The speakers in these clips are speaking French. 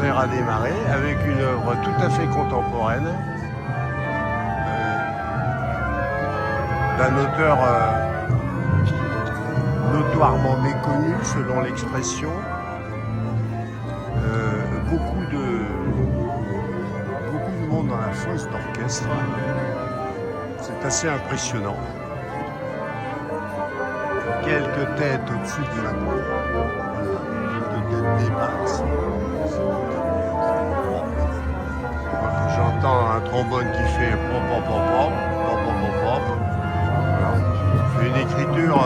concert a démarré avec une œuvre tout à fait contemporaine d'un auteur notoirement méconnu selon l'expression. Beaucoup de monde dans la fosse d'orchestre. C'est assez impressionnant. Quelques têtes au-dessus de la cour. Quelques têtes dépassent. J'entends un trombone qui fait pop pop pop pop pop pop pop pop. Voilà. C'est une écriture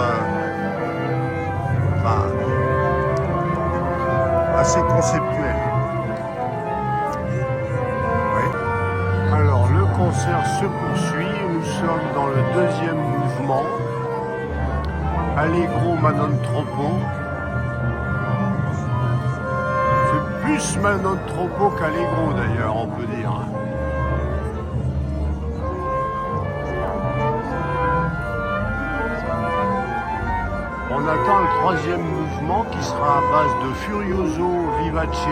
assez conceptuelle. Oui. Alors le concert se poursuit. Nous sommes dans le deuxième mouvement. Allegro ma non troppo. C'est plus ma non troppo qu'Allegro d'ailleurs, on peut dire. On attend le troisième mouvement qui sera à base de Furioso Vivace.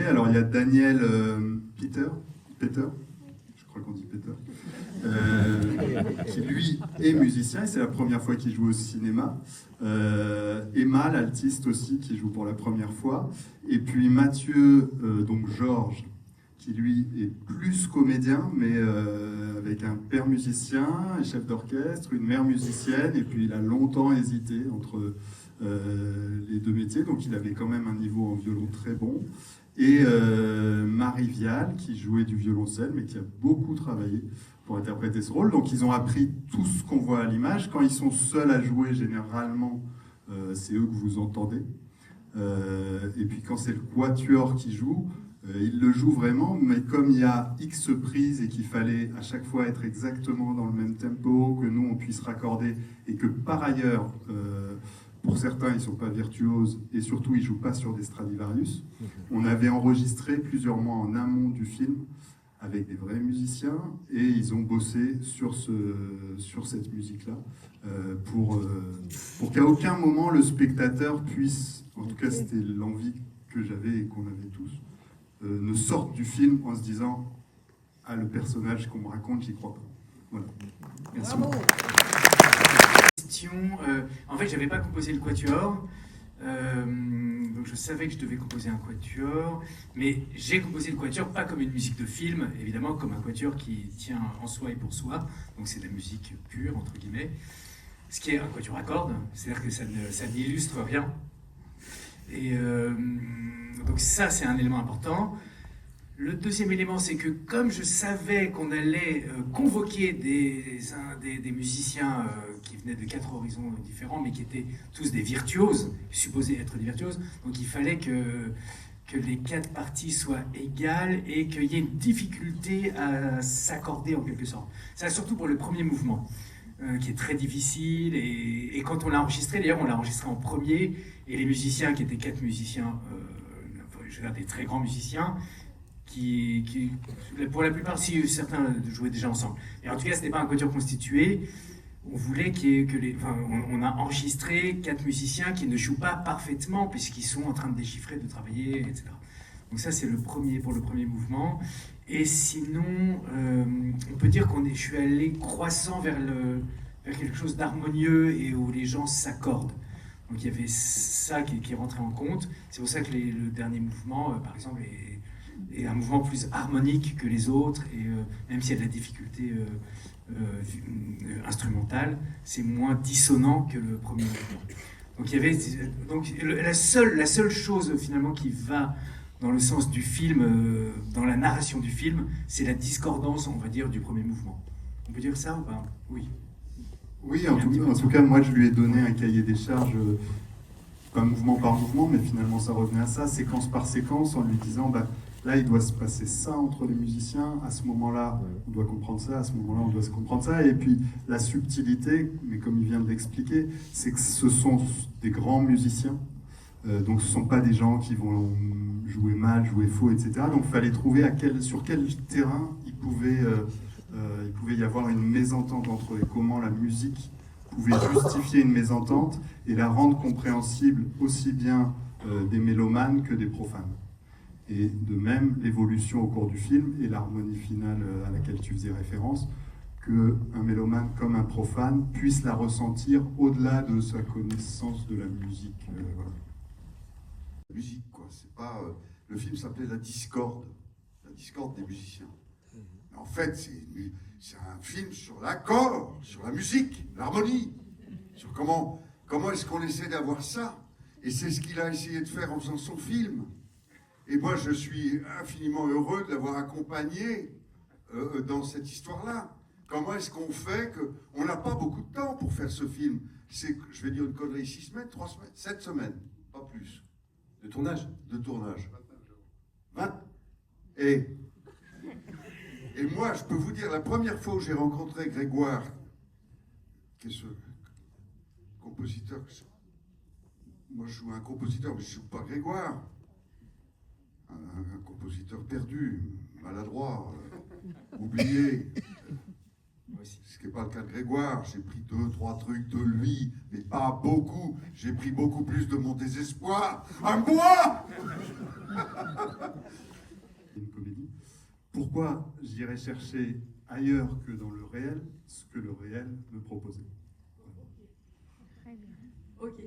Alors il y a Daniel Peter, je crois qu'on dit Peter, qui lui est musicien et c'est la première fois qu'il joue au cinéma. Emma, l'altiste aussi, qui joue pour la première fois. Et puis Mathieu, donc Georges, qui lui est plus comédien, mais avec un père musicien, un chef d'orchestre, une mère musicienne, et puis il a longtemps hésité entre les deux métiers, donc il avait quand même un niveau en violon très bon. Et Marie Vial, qui jouait du violoncelle, mais qui a beaucoup travaillé pour interpréter ce rôle. Donc ils ont appris tout ce qu'on voit à l'image. Quand ils sont seuls à jouer, généralement, c'est eux que vous entendez. Et puis quand c'est le quatuor qui joue, ils le jouent vraiment, mais comme il y a X prises et qu'il fallait à chaque fois être exactement dans le même tempo, que nous on puisse raccorder, et que par ailleurs, pour certains, ils ne sont pas virtuoses et surtout, ils ne jouent pas sur des Stradivarius. On avait enregistré plusieurs mois en amont du film avec des vrais musiciens, et ils ont bossé sur cette musique-là, pour qu'à aucun moment le spectateur puisse, en tout cas c'était l'envie que j'avais et qu'on avait tous, ne sorte du film en se disant « Ah, le personnage qu'on me raconte, j'y crois pas ». Voilà. Merci. Bravo. En fait, j'avais pas composé le quatuor, donc je savais que je devais composer un quatuor, mais j'ai composé le quatuor pas comme une musique de film, évidemment, comme un quatuor qui tient en soi et pour soi, donc c'est de la musique pure, entre guillemets, ce qui est un quatuor à cordes, c'est-à-dire que ça n'illustre rien. Et donc ça, c'est un élément important. Le deuxième élément, c'est que comme je savais qu'on allait convoquer des musiciens qui venaient de 4 horizons différents, mais qui étaient tous des virtuoses, supposés être des virtuoses, donc il fallait que les 4 parties soient égales et qu'il y ait une difficulté à s'accorder en quelque sorte. Ça, surtout pour le premier mouvement, qui est très difficile. Et quand on l'a enregistré, d'ailleurs, on l'a enregistré en premier, et les musiciens, qui étaient 4 musiciens, je veux dire des très grands musiciens, qui pour la plupart, si certains jouaient déjà ensemble. Et en tout cas, ce n'était pas un quatuor constitué. On voulait on a enregistré 4 musiciens qui ne jouent pas parfaitement puisqu'ils sont en train de déchiffrer, de travailler, etc. Donc ça, c'est pour le premier mouvement. Et sinon, on peut dire je suis allé croissant vers quelque chose d'harmonieux et où les gens s'accordent. Donc il y avait ça qui rentrait en compte. C'est pour ça que le dernier mouvement, par exemple, est un mouvement plus harmonique que les autres, et même s'il y a de la difficulté instrumentale, c'est moins dissonant que le premier mouvement. Donc la seule chose finalement qui va dans le sens du film, dans la narration du film, c'est la discordance, on va dire, du premier mouvement. On peut dire ça ou pas? Oui. Oui, en tout cas, moi je lui ai donné un cahier des charges, pas mouvement par mouvement, mais finalement ça revenait à ça, séquence par séquence, en lui disant là il doit se passer ça entre les musiciens, à ce moment-là on doit comprendre ça, à ce moment-là on doit se comprendre ça, et puis la subtilité, mais comme il vient de l'expliquer, c'est que ce sont des grands musiciens, donc ce ne sont pas des gens qui vont jouer mal, jouer faux, etc. Donc il fallait trouver sur quel terrain il pouvait y avoir une mésentente entre eux, et comment la musique pouvait justifier une mésentente et la rendre compréhensible aussi bien des mélomanes que des profanes. Et de même, l'évolution au cours du film et l'harmonie finale à laquelle tu faisais référence, qu'un mélomane comme un profane puisse la ressentir au-delà de sa connaissance de la musique. Voilà. La musique, quoi. C'est pas, le film s'appelait La Discorde des musiciens. En fait, c'est un film sur l'accord, sur la musique, l'harmonie, sur comment est-ce qu'on essaie d'avoir ça. Et c'est ce qu'il a essayé de faire en faisant son film. Et moi, je suis infiniment heureux de l'avoir accompagné dans cette histoire-là. Comment est-ce qu'on fait on n'a pas beaucoup de temps pour faire ce film. Je vais dire une connerie, 6 semaines, 3 semaines, 7 semaines, pas plus. De tournage. 20. Et moi, je peux vous dire, la première fois où j'ai rencontré Grégoire, qui est ce compositeur, moi je joue un compositeur, mais je ne joue pas Grégoire, un compositeur perdu, maladroit, oublié. Ce qui n'est pas le cas de Grégoire. J'ai pris 2-3 trucs de lui, mais pas beaucoup. J'ai pris beaucoup plus de mon désespoir à moi. Une comédie. Pourquoi j'irais chercher ailleurs que dans le réel ce que le réel me proposait? Très bien. Ok.